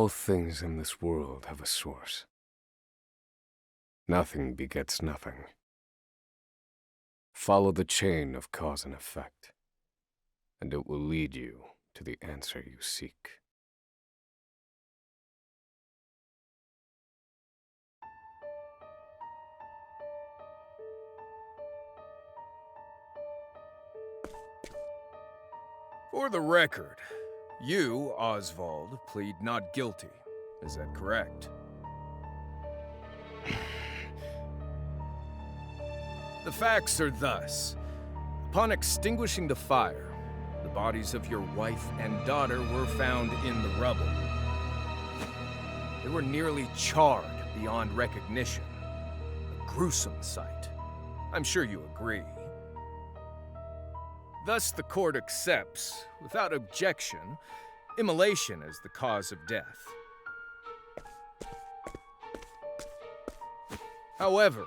All things in this world have a source. Nothing begets nothing. Follow the chain of cause and effect, and it will lead you to the answer you seek. For the record, you, Osvald, plead not guilty. Is that correct? The facts are thus. Upon extinguishing the fire, the bodies of your wife and daughter were found in the rubble. They were nearly charred beyond recognition. A gruesome sight. I'm sure you agree. Thus, the court accepts, without objection, immolation as the cause of death. However,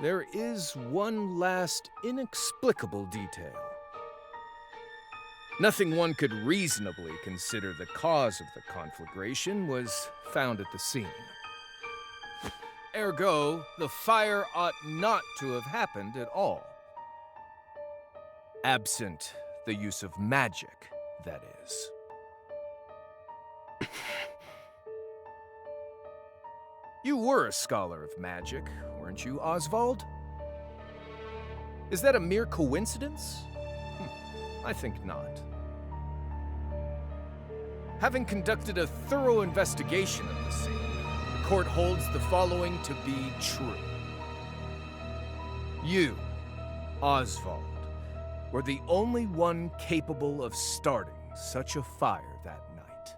there is one last inexplicable detail. Nothing one could reasonably consider the cause of the conflagration was found at the scene. Ergo, the fire ought not to have happened at all. Absent the use of magic, that is. You were a scholar of magic, weren't you, Osvald? Is that a mere coincidence? I think not. Having conducted a thorough investigation of the scene, the court holds the following to be true. You, Osvald, were the only one capable of starting such a fire that night.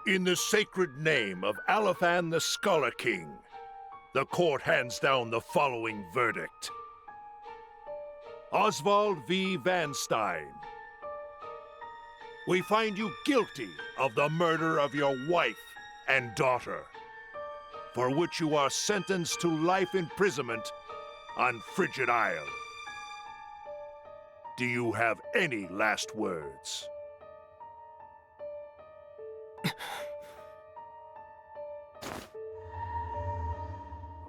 In the sacred name of Alephan the Scholar King, the court hands down the following verdict. Osvald V. Van Stein, we find you guilty of the murder of your wife and daughter, for which you are sentenced to life imprisonment on Frigid Isle. Do you have any last words?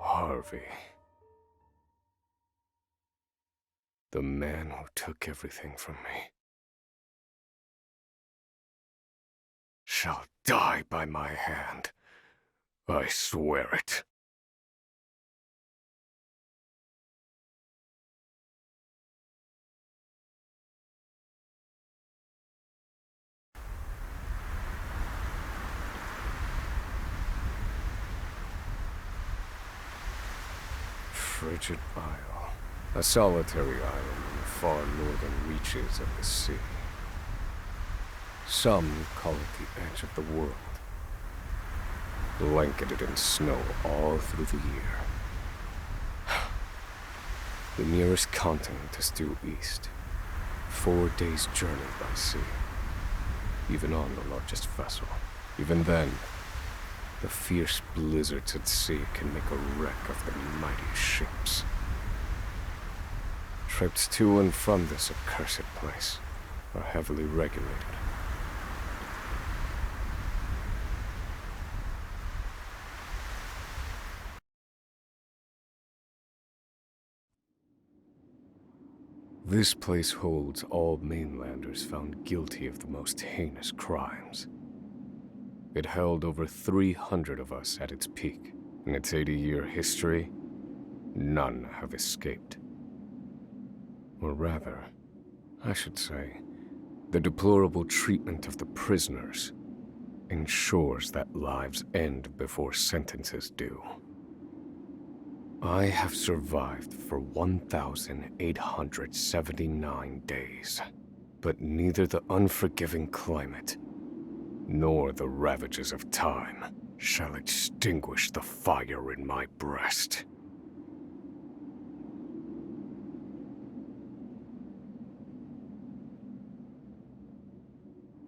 Harvey. The man who took everything from me shall die by my hand. I swear it. Frigid Isle, a solitary island in the far northern reaches of the sea. Some call it the edge of the world, blanketed in snow all through the year. The nearest continent is due east, 4 days' journey by sea, even on the largest vessel. Even then, the fierce blizzards at sea can make a wreck of the mightiest ships. Trips to and from this accursed place are heavily regulated. This place holds all mainlanders found guilty of the most heinous crimes. It held over 300 of us at its peak. In its 80-year history, none have escaped. Or rather, I should say, the deplorable treatment of the prisoners ensures that lives end before sentences do. I have survived for 1,879 days, but neither the unforgiving climate nor the ravages of time shall extinguish the fire in my breast.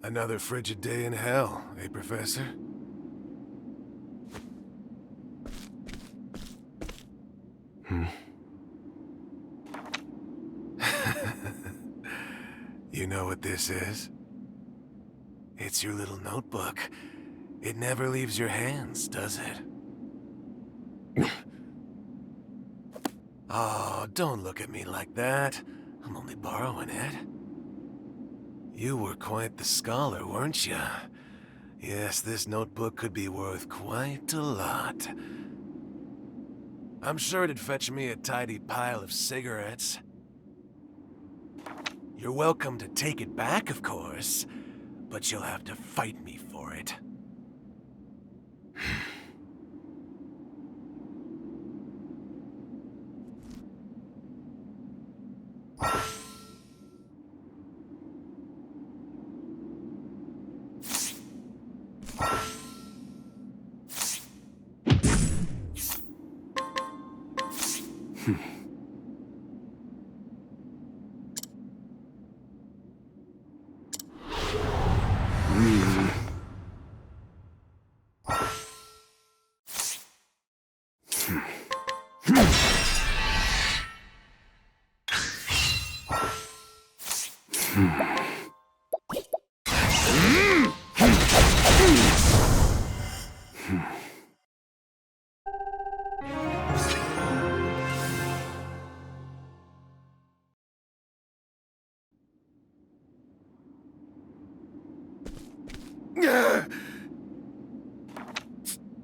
Another frigid day in hell, eh, Professor? You know what this is? It's your little notebook. It never leaves your hands, does it? Oh, don't look at me like that. I'm only borrowing it. You were quite the scholar, weren't you? Yes, this notebook could be worth quite a lot. I'm sure it'd fetch me a tidy pile of cigarettes. You're welcome to take it back, of course, but you'll have to fight me for it.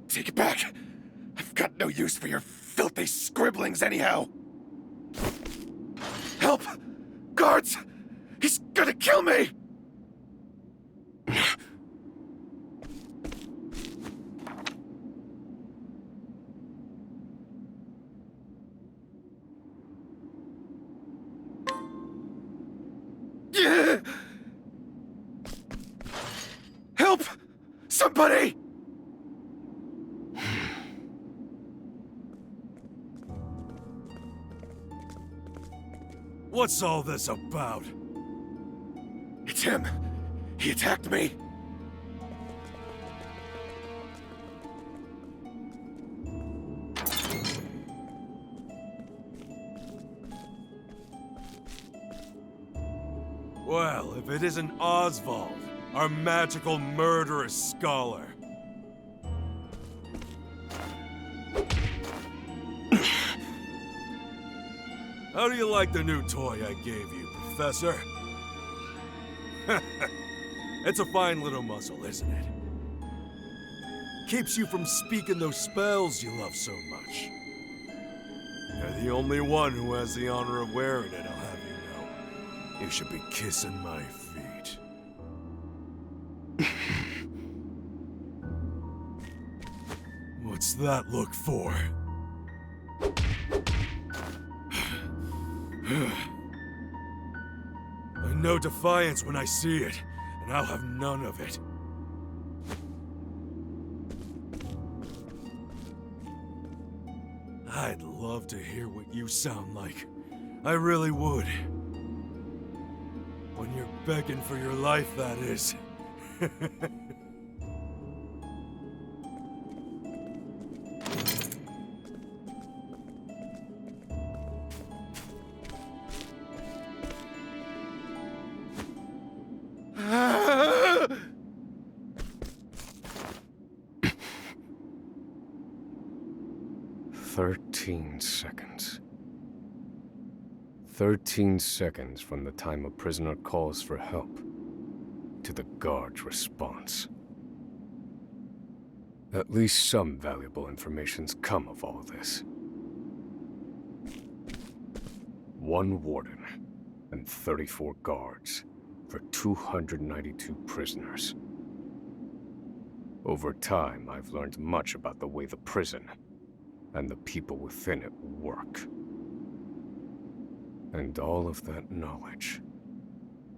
Take it back. I've got no use for your filthy scribblings anyhow. Help! Guards! He's gonna kill me! Help! Somebody! What's all this about? It's him. He attacked me. Well, if it isn't Osvald, our magical murderous scholar. How do you like the new toy I gave you, Professor? It's a fine little muzzle, isn't it? Keeps you from speaking those spells you love so much. You're the only one who has the honor of wearing it, I'll have you know. You should be kissing my feet. What's that look for? I know defiance when I see it, and I'll have none of it. I'd love to hear what you sound like. I really would. When you're begging for your life, that is. Seconds. 13 seconds from the time a prisoner calls for help to the guard's response. At least some valuable information's come of all this. 1 warden and 34 guards for 292 prisoners. Over time, I've learned much about the way the prison and the people within it work. And all of that knowledge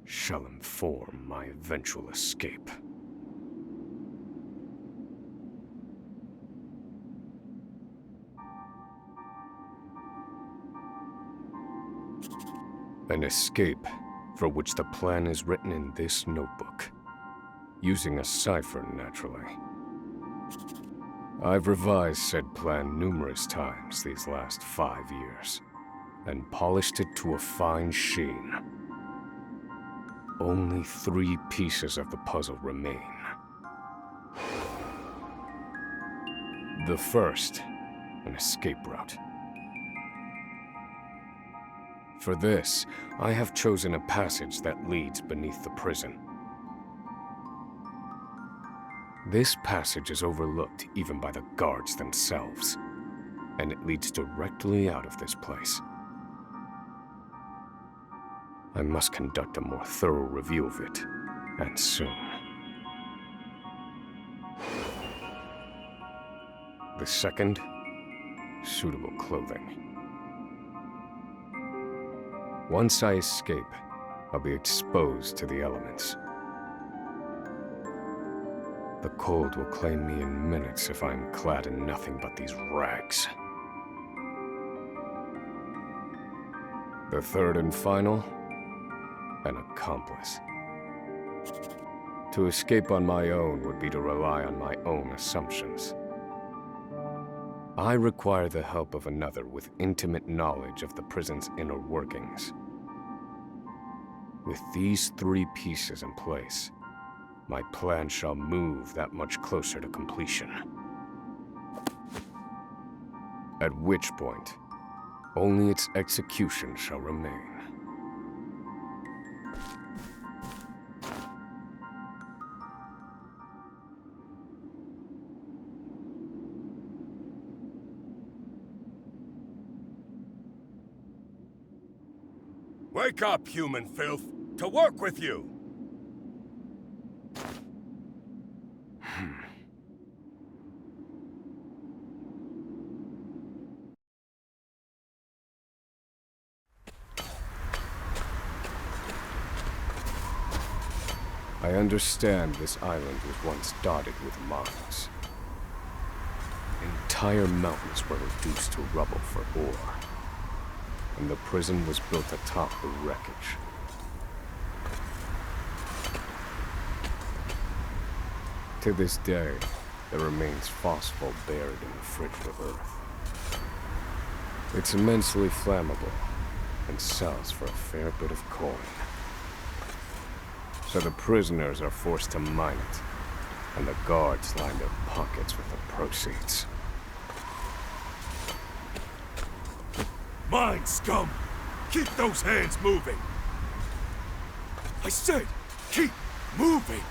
shall inform my eventual escape. An escape for which the plan is written in this notebook, using a cipher, naturally. I've revised said plan numerous times these last 5 years, and polished it to a fine sheen. Only 3 pieces of the puzzle remain. The first, an escape route. For this, I have chosen a passage that leads beneath the prison. This passage is overlooked even by the guards themselves, and it leads directly out of this place. I must conduct a more thorough review of it, and soon. The second, suitable clothing. Once I escape, I'll be exposed to the elements. The cold will claim me in minutes if I'm clad in nothing but these rags. The third and final, an accomplice. To escape on my own would be to rely on my own assumptions. I require the help of another with intimate knowledge of the prison's inner workings. With these 3 pieces in place, my plan shall move that much closer to completion. At which point, only its execution shall remain. Wake up, human filth! To work with you! I understand this island was once dotted with mines. Entire mountains were reduced to rubble for ore, and the prison was built atop the wreckage. To this day, there remains phosphor buried in the frigid earth. It's immensely flammable, and sells for a fair bit of coin. So the prisoners are forced to mine it, and the guards line their pockets with the proceeds. Mine, scum! Keep those hands moving! I said, keep moving!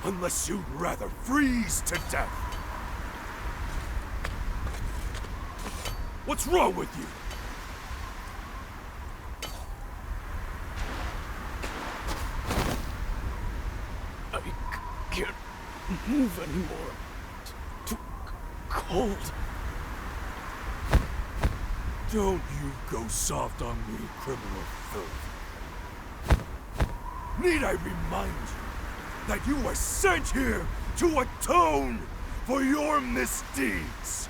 Unless you'd rather freeze to death! What's wrong with you? I can't move anymore. It's too cold. Don't you go soft on me, criminal filth. Need I remind you that you were sent here to atone for your misdeeds?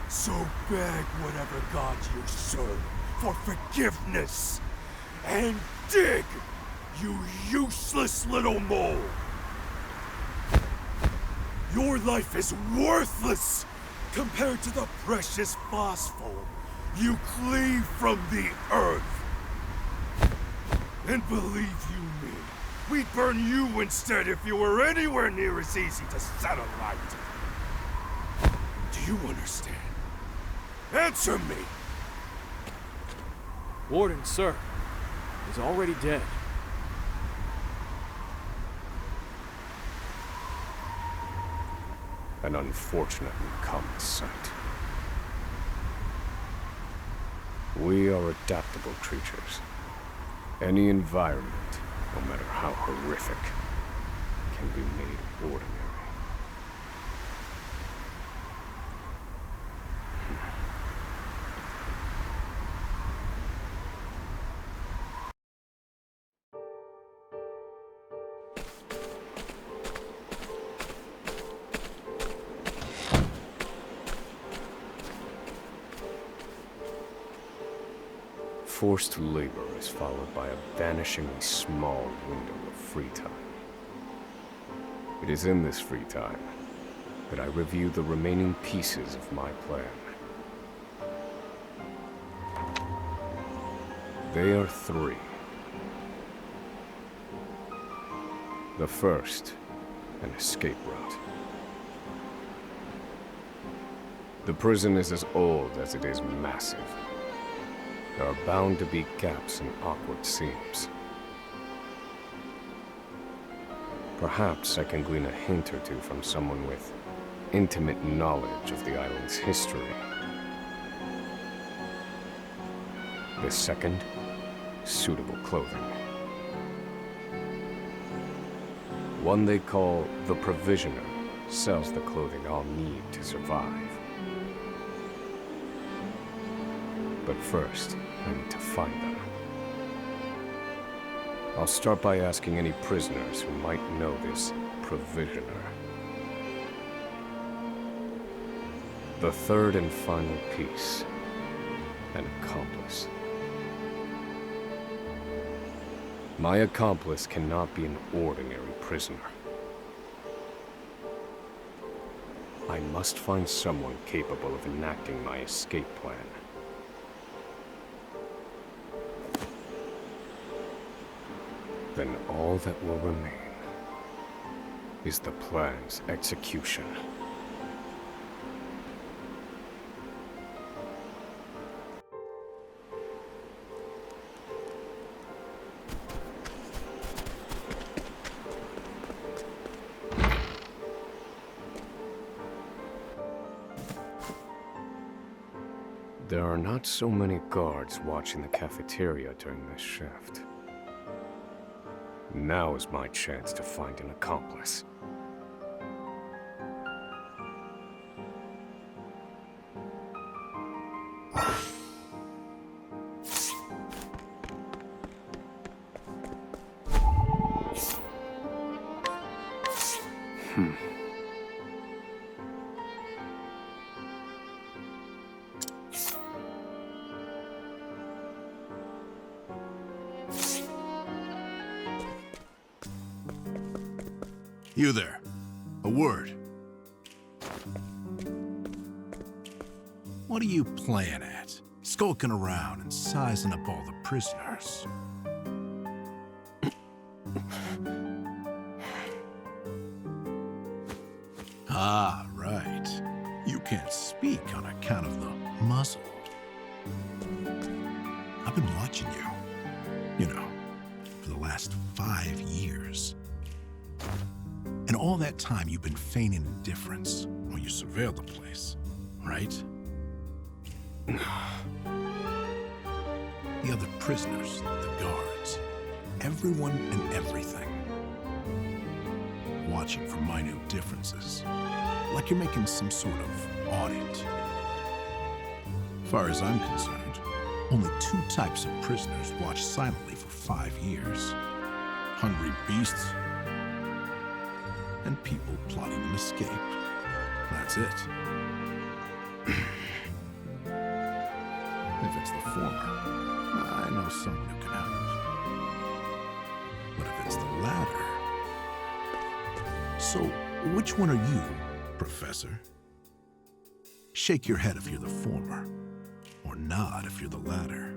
So beg whatever god you serve for forgiveness, and dig, you useless little mole! Your life is worthless compared to the precious phosphor you cleave from the earth. And believe you me, we'd burn you instead if you were anywhere near as easy to set alight. Do you understand? Answer me! Warden, sir, is already dead. An unfortunately common sight. We are adaptable creatures. Any environment, no matter how horrific, can be made ordinary. Forced labor is followed by a vanishingly small window of free time. It is in this free time that I review the remaining pieces of my plan. They are 3. The first, an escape route. The prison is as old as it is massive. There are bound to be gaps and awkward seams. Perhaps I can glean a hint or two from someone with intimate knowledge of the island's history. The second, suitable clothing. One they call the Provisioner sells the clothing I'll need to survive. But first, I need to find them. I'll start by asking any prisoners who might know this Provisioner. The third and final piece, an accomplice. My accomplice cannot be an ordinary prisoner. I must find someone capable of enacting my escape plan. Then all that will remain is the plan's execution. There are not so many guards watching the cafeteria during this shift. Now is my chance to find an accomplice. You there. A word. What are you playing at? Skulking around and sizing up all the prisoners. Ah, right. You can't speak on account of the muzzle. I've been watching you. You know, for the last 5 years. And all that time, you've been feigning indifference while you surveilled the place, right? The other prisoners, the guards, everyone and everything. Watching for minute differences, like you're making some sort of audit. As far as I'm concerned, only 2 types of prisoners watch silently for 5 years. Hungry beasts, and people plotting an escape. That's it. If it's the former, I know someone who can help. But if it's the latter... So, which one are you, Professor? Shake your head if you're the former, or nod if you're the latter.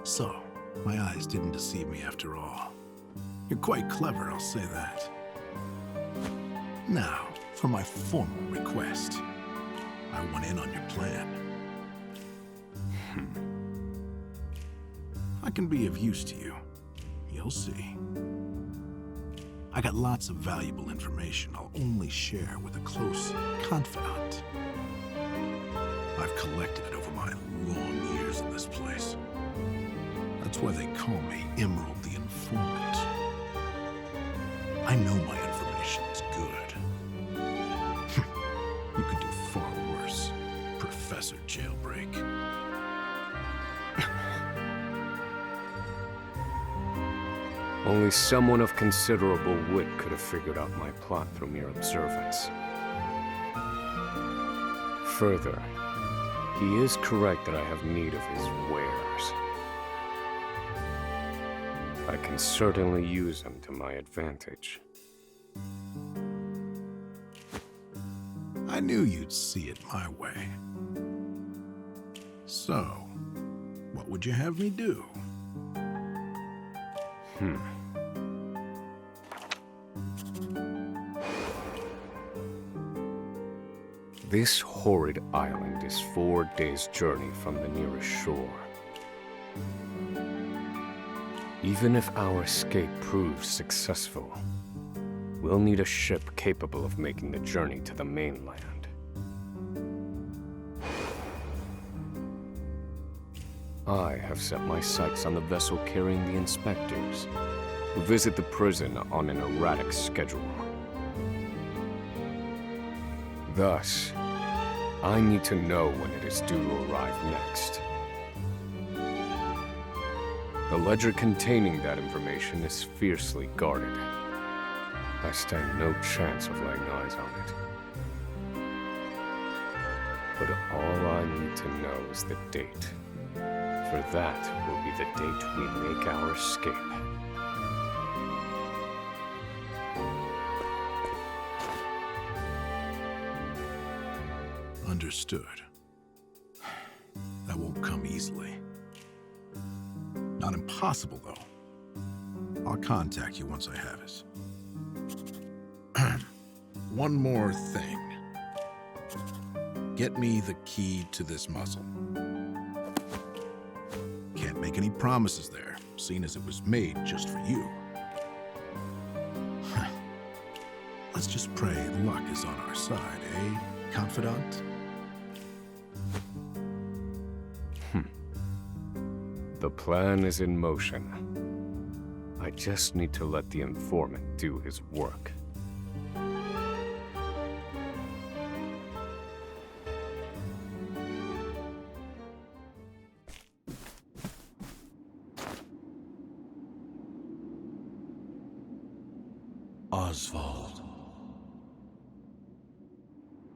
So, my eyes didn't deceive me after all. You're quite clever, I'll say that. Now, for my formal request. I want in on your plan. I can be of use to you. You'll see. I got lots of valuable information I'll only share with a close confidant. I've collected it over my long years in this place. That's why they call me Emerald the Informant. I know my information is good. You could do far worse, Professor Jailbreak. Only someone of considerable wit could have figured out my plot through mere observance. Further, he is correct that I have need of his wares. I can certainly use them to my advantage. I knew you'd see it my way. So, what would you have me do? This horrid island is 4 days' journey from the nearest shore. Even if our escape proves successful, we'll need a ship capable of making the journey to the mainland. I have set my sights on the vessel carrying the inspectors, who visit the prison on an erratic schedule. Thus, I need to know when it is due to arrive next. The ledger containing that information is fiercely guarded. I stand no chance of laying eyes on it. But all I need to know is the date. For that will be the date we make our escape. Understood. That won't come easily. Not impossible, though. I'll contact you once I have it. One more thing. Get me the key to this muzzle. Can't make any promises there, seeing as it was made just for you. Let's just pray luck is on our side, eh, confidant? The plan is in motion. I just need to let the informant do his work. Osvald.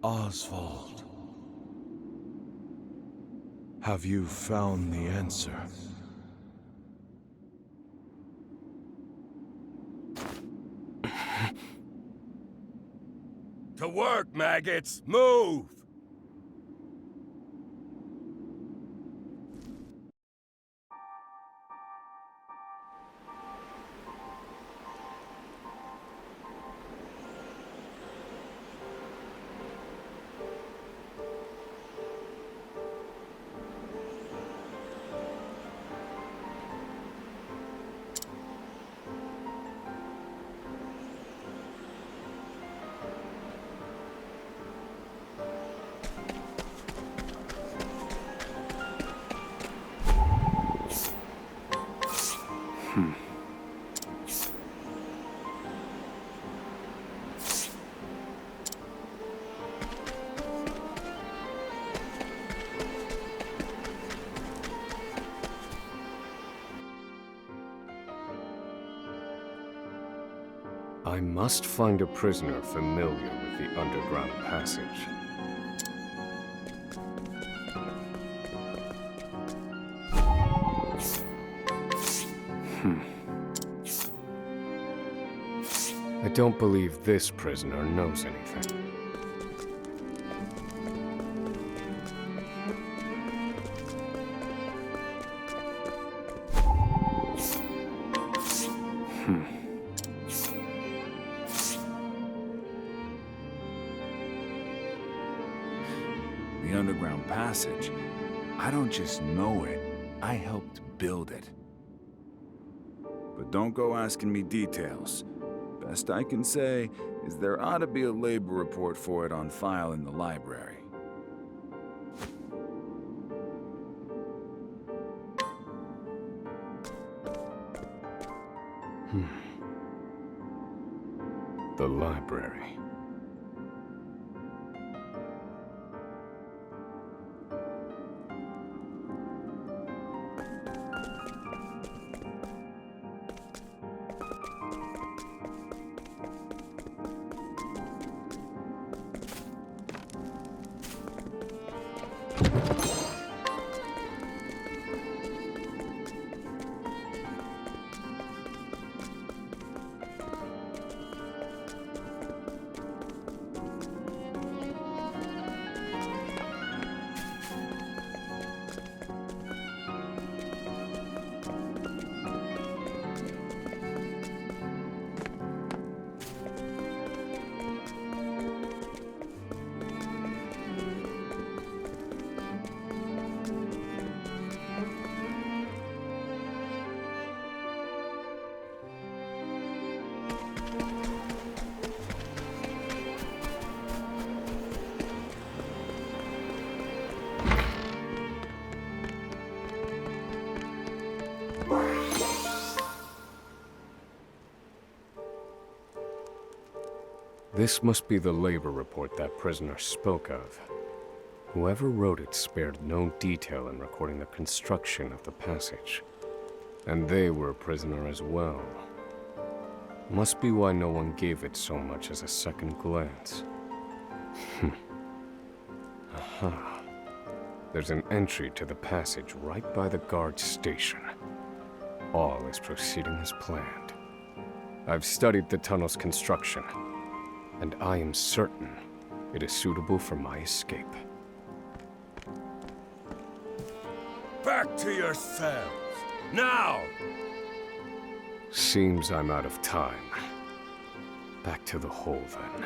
Osvald. Have you found the answer? To work, maggots! Move! I must find a prisoner familiar with the underground passage. I don't believe this prisoner knows anything. The underground passage. I don't just know it, I helped build it. But don't go asking me details. Best I can say is there ought to be a labor report for it on file in the library. The library. This must be the labor report that prisoner spoke of. Whoever wrote it spared no detail in recording the construction of the passage. And they were a prisoner as well. Must be why no one gave it so much as a second glance. Aha. There's an entry to the passage right by the guard station. All is proceeding as planned. I've studied the tunnel's construction, and I am certain it is suitable for my escape. Back to your cells! Now! Seems I'm out of time. Back to the hole, then.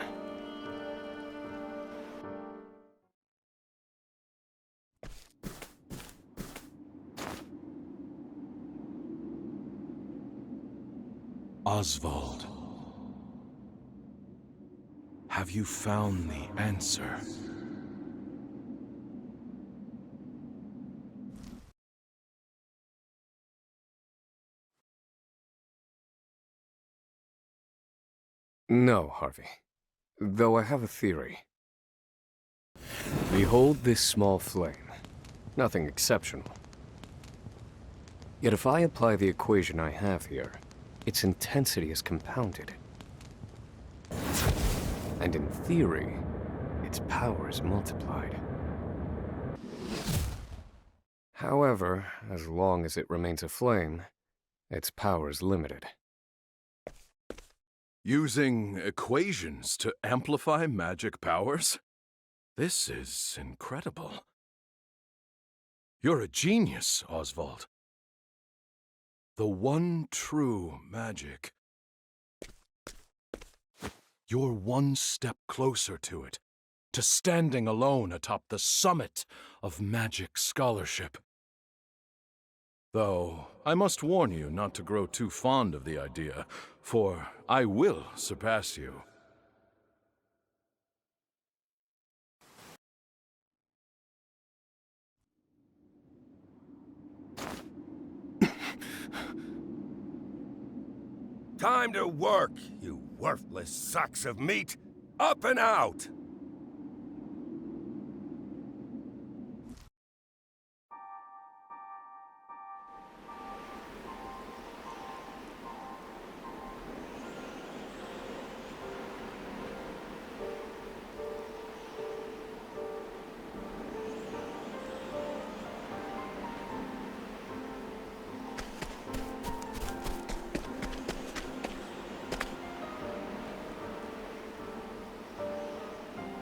Osvald. Have you found the answer? No, Harvey. Though I have a theory. Behold this small flame. Nothing exceptional. Yet if I apply the equation I have here, its intensity is compounded. And in theory, its power is multiplied. However, as long as it remains a flame, its power is limited. Using equations to amplify magic powers? This is incredible. You're a genius, Osvald. The one true magic. You're one step closer to it, to standing alone atop the summit of magic scholarship. Though, I must warn you not to grow too fond of the idea, for I will surpass you. Time to work, you worthless sacks of meat! Up and out!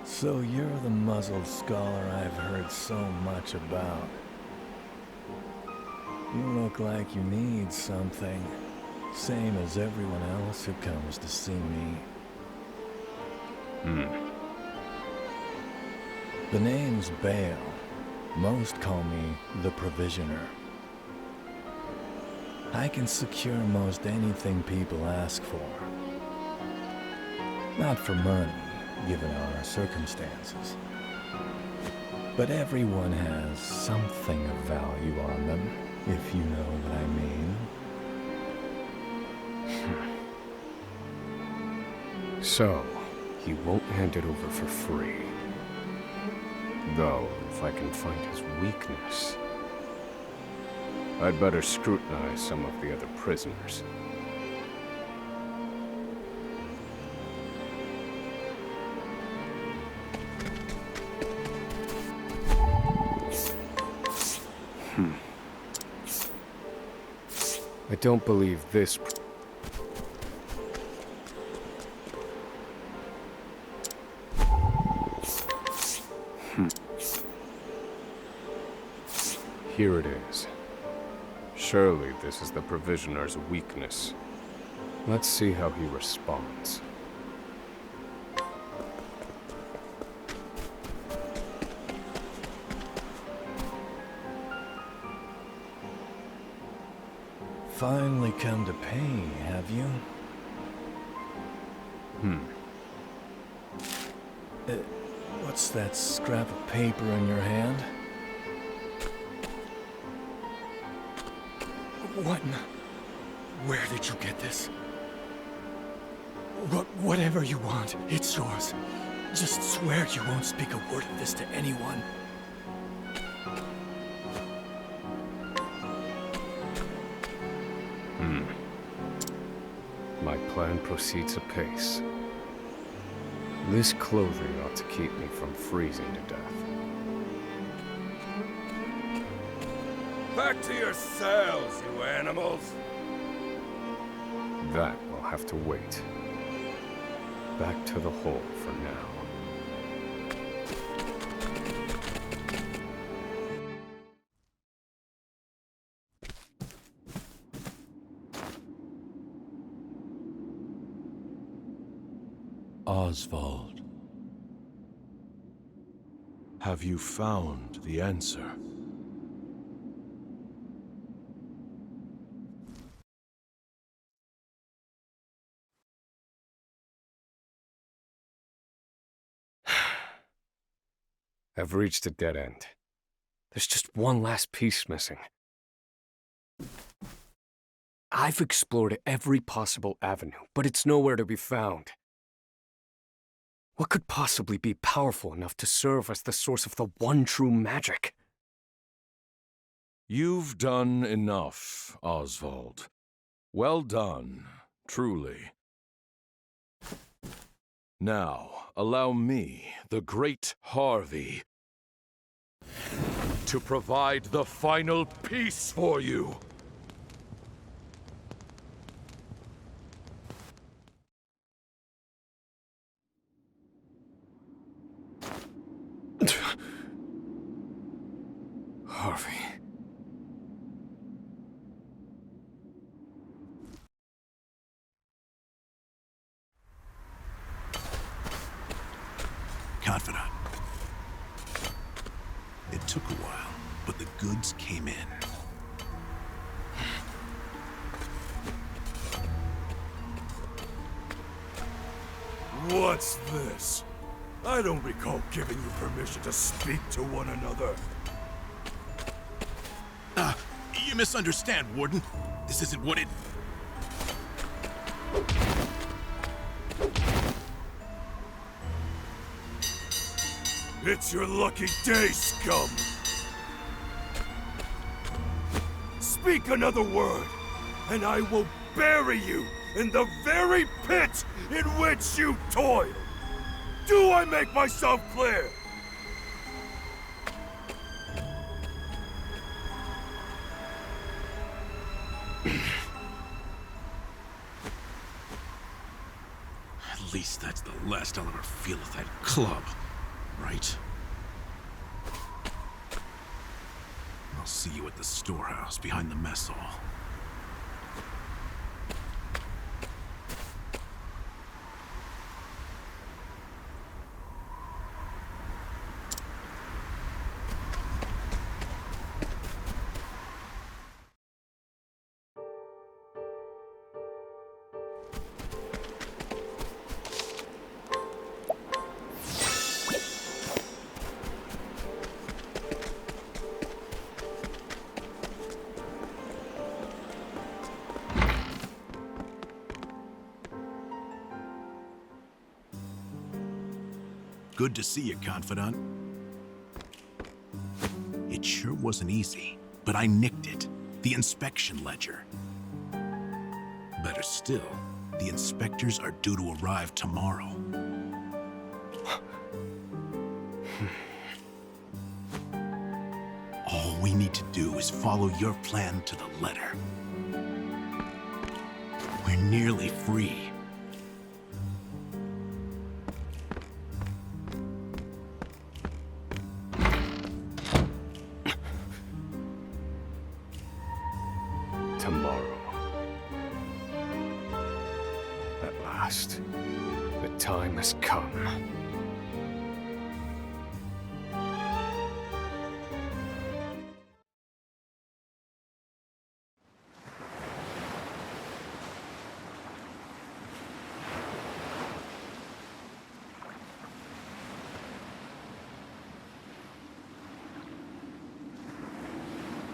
So you're the muzzled scholar I've heard so much about. You look like you need something, same as everyone else who comes to see me. The name's Bale. Most call me the Provisioner. I can secure most anything people ask for. Not for money, given our circumstances. But everyone has something of value on them, if you know what I mean. So, he won't hand it over for free. Though, if I can find his weakness, I'd better scrutinize some of the other prisoners. I don't believe this. Here it is. Surely this is the Provisioner's weakness. Let's see how he responds. Finally come to pay, have you? What's that scrap of paper in your hand? What in the... Where did you get this? Whatever you want, it's yours. Just swear you won't speak a word of this to anyone. My plan proceeds apace. This clothing ought to keep me from freezing to death. Back to your cells, you animals! That will have to wait. Back to the hole for now. Osvald. Have you found the answer? I've reached a dead end. There's just one last piece missing. I've explored every possible avenue, but it's nowhere to be found. What could possibly be powerful enough to serve as the source of the one true magic? You've done enough, Osvald. Well done, truly. Now, allow me, the great Harvey, to provide the final piece for you. Harvey. Confidant. It took a while, but the goods came in. What's this? I don't recall giving you permission to speak to one another. You misunderstand, Warden. This isn't what it... It's your lucky day, scum! Speak another word, and I will bury you in the very pit in which you toil! Do I make myself clear? At least that's the last I'll ever feel of that club, right? I'll see you at the storehouse behind the mess hall. Good to see you, Confidant. It sure wasn't easy, but I nicked it. The inspection ledger. Better still, the inspectors are due to arrive tomorrow. All we need to do is follow your plan to the letter. We're nearly free. Tomorrow. At last, the time has come.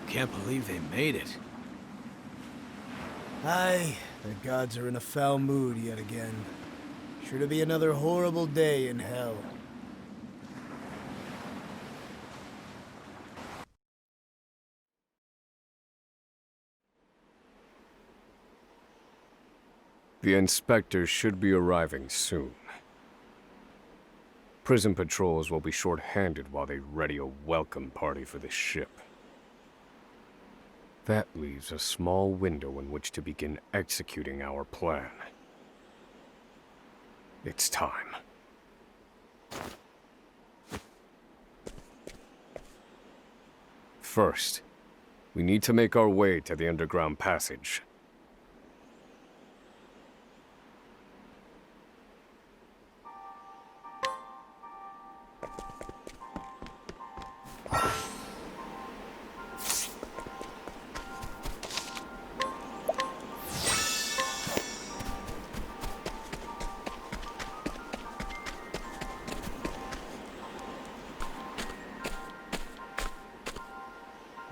Can't believe they made it. Aye, the gods are in a foul mood yet again. Sure to be another horrible day in hell. The inspectors should be arriving soon. Prison patrols will be short-handed while they ready a welcome party for the ship. That leaves a small window in which to begin executing our plan. It's time. First, we need to make our way to the underground passage.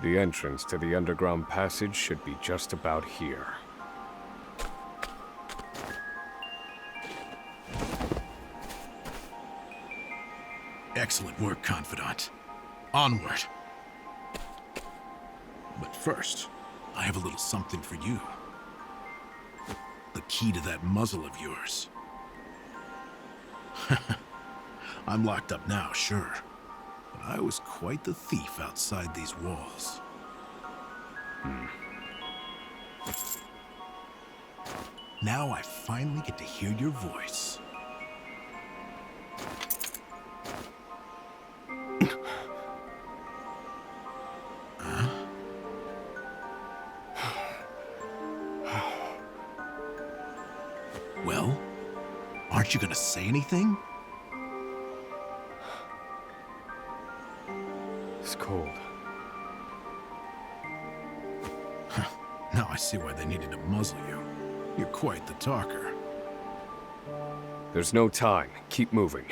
The entrance to the underground passage should be just about here. Excellent work, Confidant. Onward. But first, I have a little something for you. The key to that muzzle of yours. I'm locked up now, sure. But I was quite the thief outside these walls. Now I finally get to hear your voice. Well, aren't you gonna say anything? It's cold. Now I see why they needed to muzzle you. You're quite the talker. There's no time. Keep moving.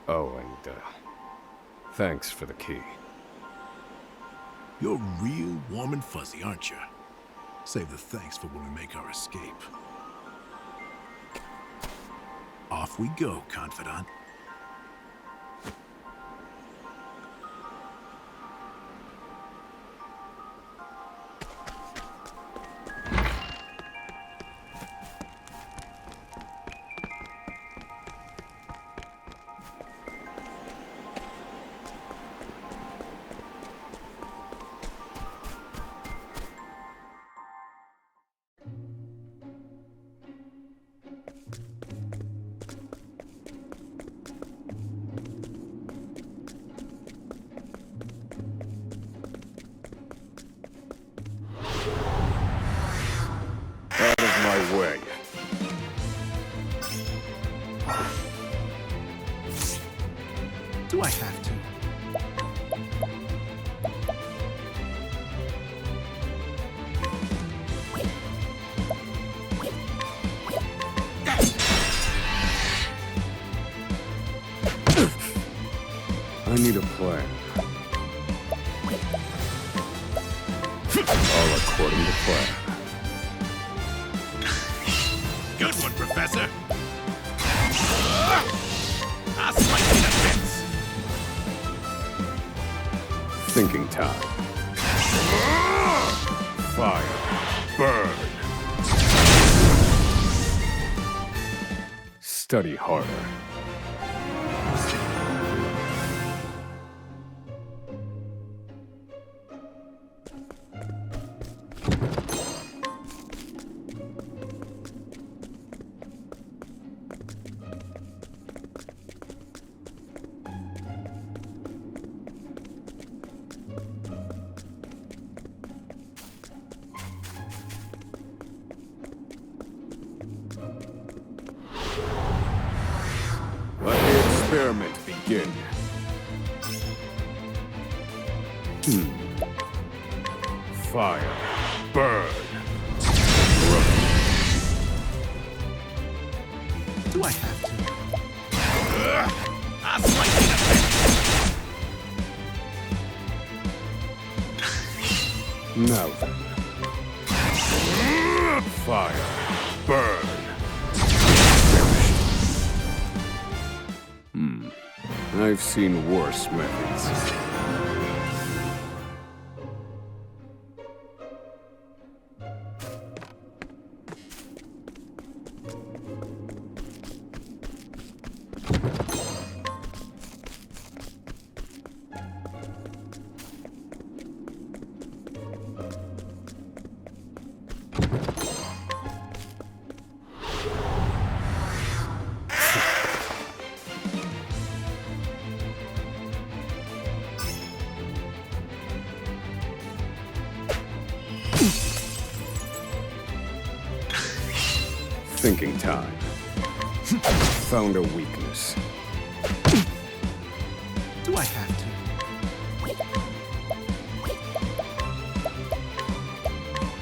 Oh, and, thanks for the key. You're real warm and fuzzy, aren't you? Save the thanks for when we make our escape. Off we go, Confidant. Out of my way. Do I have to? I need a plan. All according to plan. Good one, Professor. I'll slice you to bits. Thinking time. Fire. Burn. Study harder. Let the experiment begin. Fire. Burn. Do I have to? I'll slice you to bits. Now then. Fire. Burn. I've seen worse methods. Thinking time. Found a weakness. Do I have to?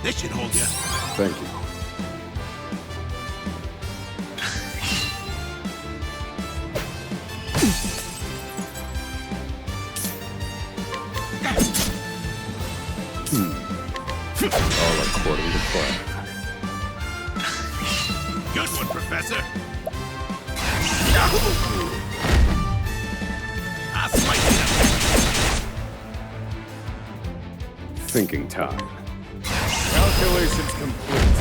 This should hold you. Thank you. All according to plan. Good one, Professor. I'll slice it up. Thinking time. Calculations complete.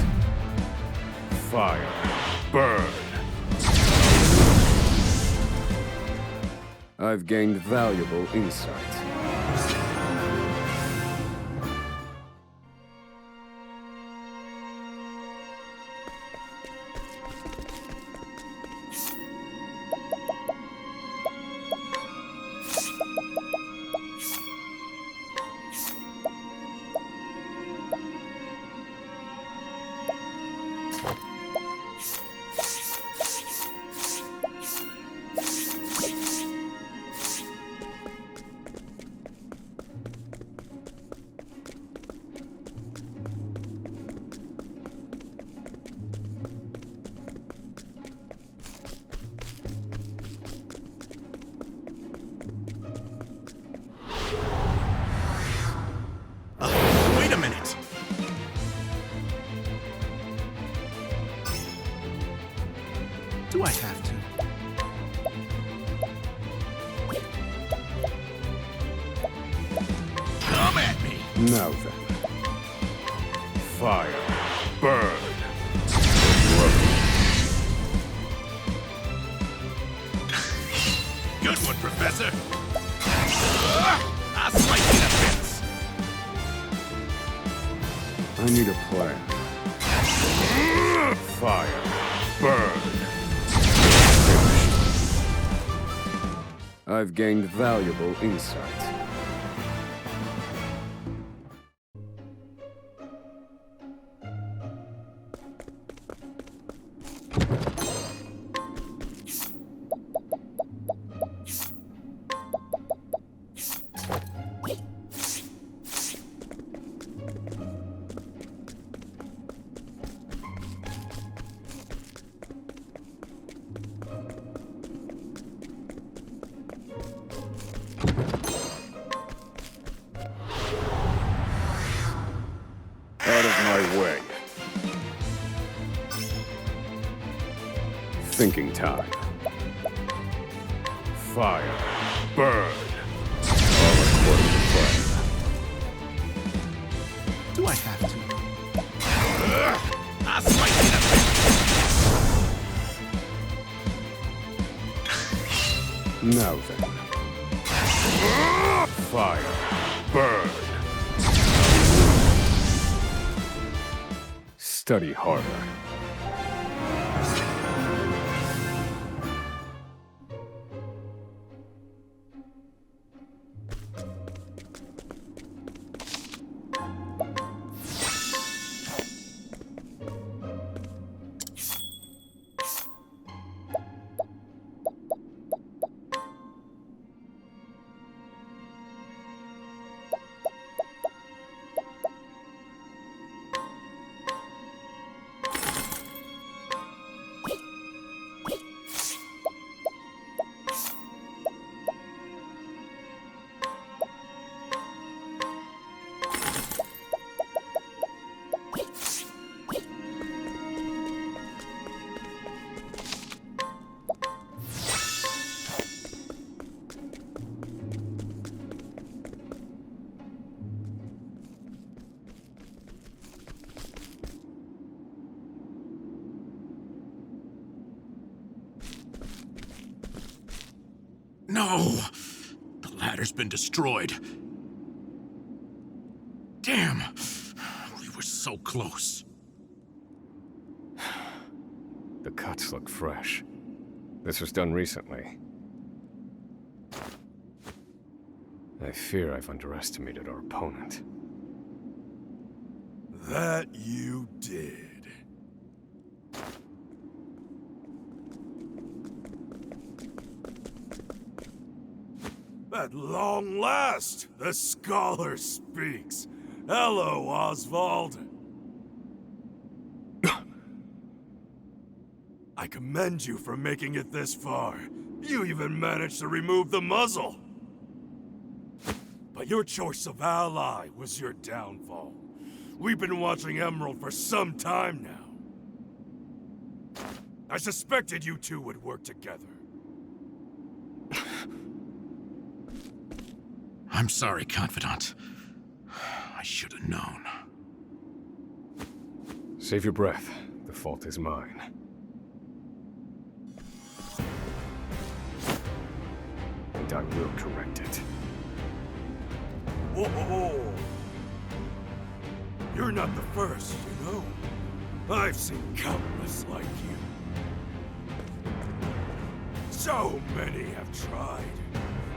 Fire. Burn. I've gained valuable insight. Wait a minute. Do I have to? Come at me. Now then. Fire. Burn. Good one, Professor. I'll slice you to bits. I need a plan. Fire. Burn. I've gained valuable insight. Out of my way. Thinking time. Fire. Burn. All according to plan. Do I have to? I'll slice you to bits. Now then. Fire. Burn. Study harder. No! The ladder's been destroyed. Damn! We were so close. The cuts look fresh. This was done recently. I fear I've underestimated our opponent. That you did. At long last, the scholar speaks. Hello, Osvald. I commend you for making it this far. You even managed to remove the muzzle. But your choice of ally was your downfall. We've been watching Emerald for some time now. I suspected you two would work together. I'm sorry, Confidant. I should have known. Save your breath. The fault is mine. And I will correct it. Whoa! You're not the first, you know? I've seen countless like you. So many have tried,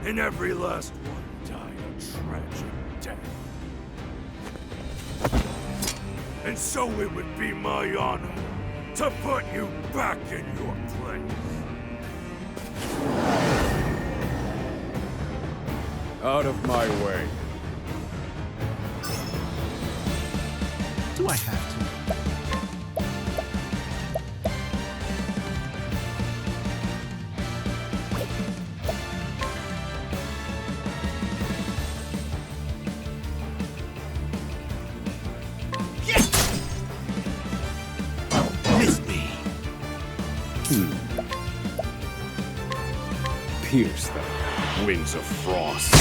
and every last one died a tragic death. And so it would be my honor to put you back in your place. Out of my way. Do I have to? Pierce them. Wings of frost.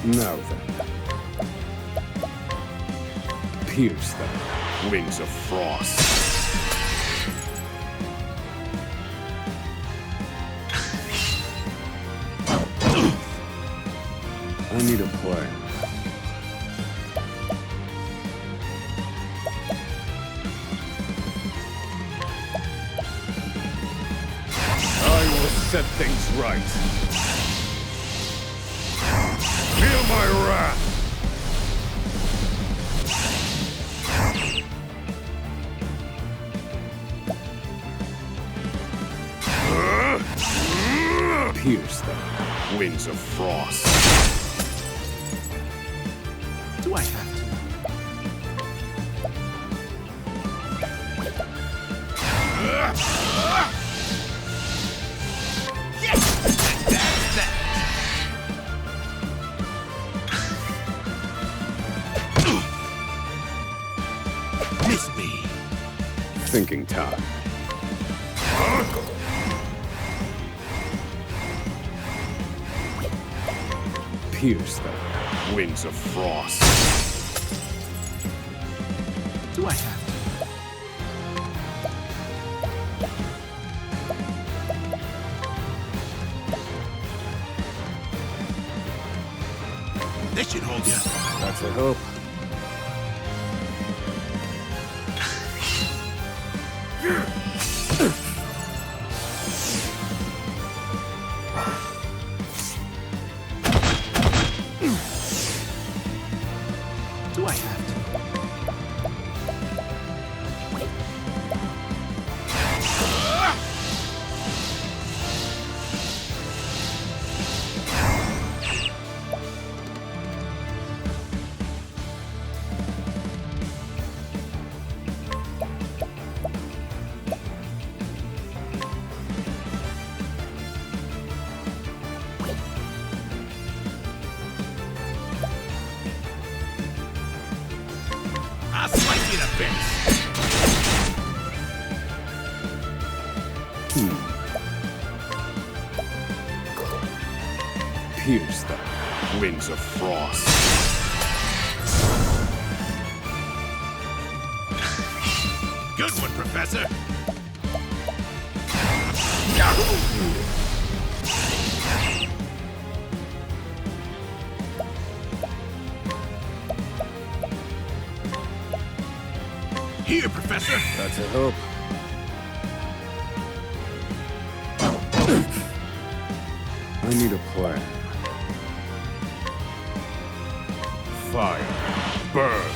Now then. Pierce them. Wings of frost. I need a plan. I will set things right. Feel my wrath! Pierce them. Wings of frost. Do I have to? Miss me. Thinking time. Pierce them. Wings of frost. Do I have to? This should hold you. That's a hope. Do I have to? you to bits. Pierce them, winds of frost. Good one, Professor. Here, Professor. That's a hope. I need a plan. Fire. Burn.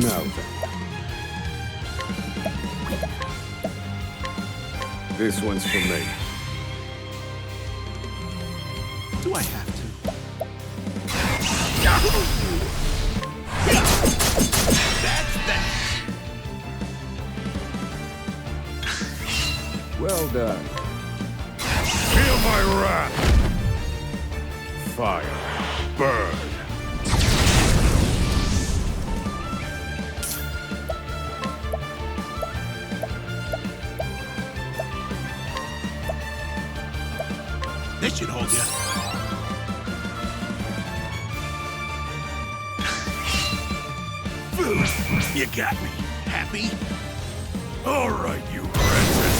Now then. This one's for me. Do I have to? That's that. Well done. Feel my wrath! Fire. Burn. This should hold you. You got me. Happy? All right, you wretches.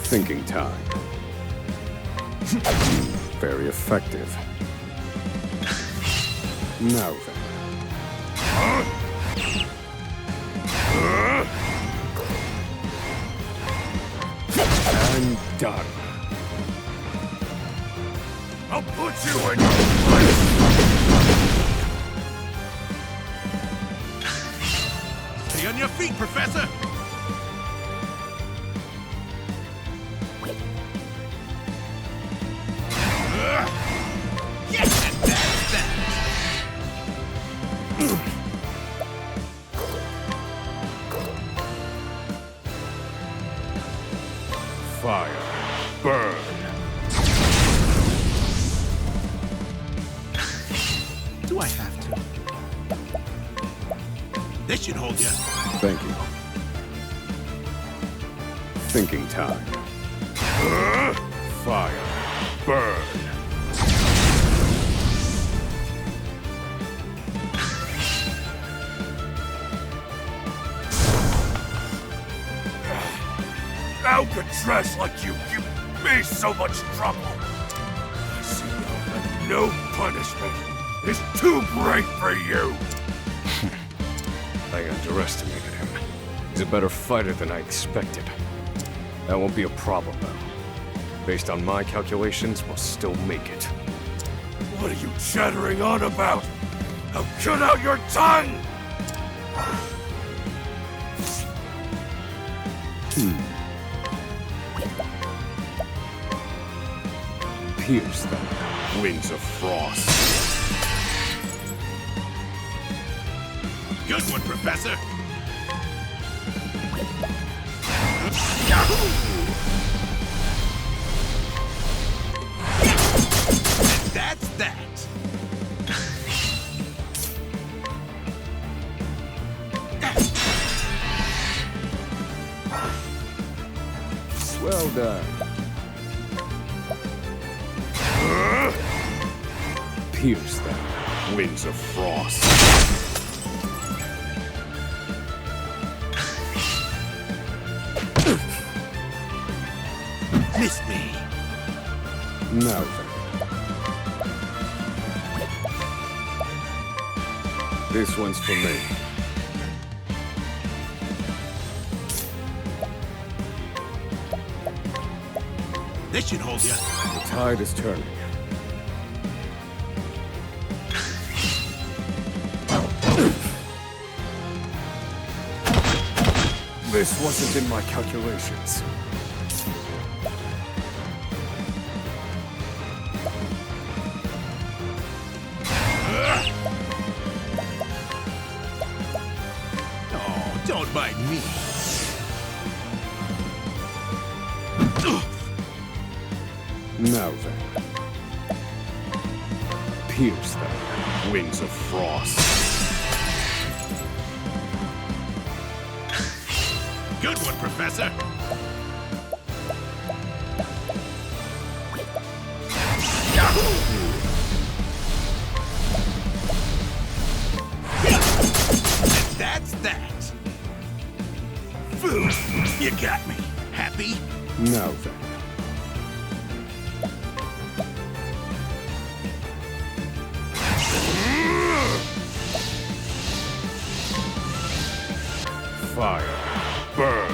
Thinking time. Very effective. Now then. And done. I'll put you in your place. Stay on your feet, Professor. Yes, that's that. Fire. Burn. Do I have to? This should hold you. Thank you. Thinking time. Fire. Burn. Alcatraz like you give me so much trouble. I see now that no punishment is too great for you. I underestimated him. He's a better fighter than I expected. That won't be a problem, though. Based on my calculations, we'll still make it. What are you chattering on about? Now cut out your tongue! Pierce them, winds of frost. Good one, Professor. And that's that. Well done. Pierce them, winds of frost. Miss me. Now then. This one's for me. This should hold you. The tide is turning. This wasn't in my calculations. Oh, don't mind me. Now then. Pierce them, wings of frost. Good one, Professor. That's that. You got me. Happy? Now then. Fire. Burn.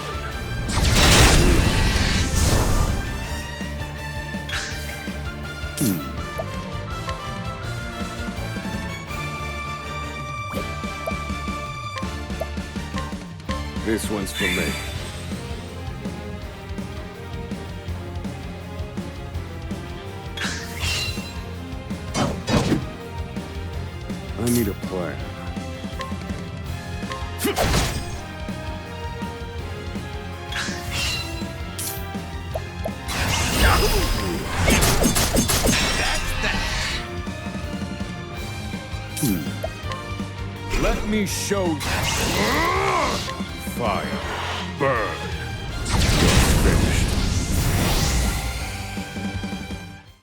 This one's for me. I need a plan. Let me show you. Fire. Burn. You're finished.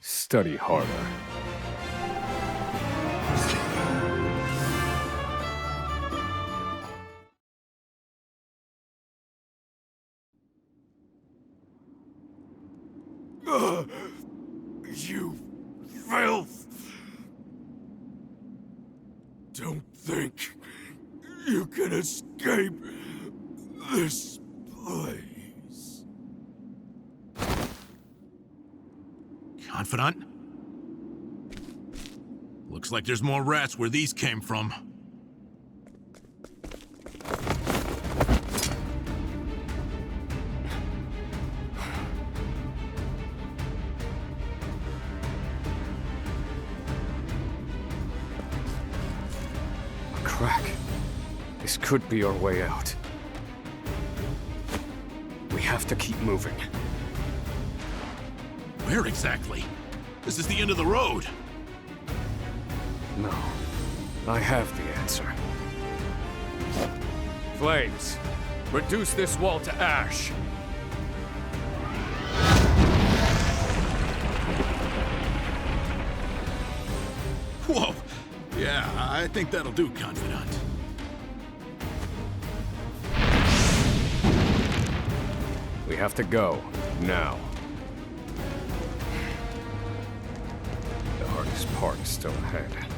Study harder. You filth! Don't think you can escape this place. Confidant? Looks like there's more rats where these came from. Crack. This could be our way out. We have to keep moving. Where exactly? This is the end of the road. No. I have the answer. Flames, reduce this wall to ash. Whoa! Yeah, I think that'll do, Confidant. We have to go, now. The hardest part is still ahead.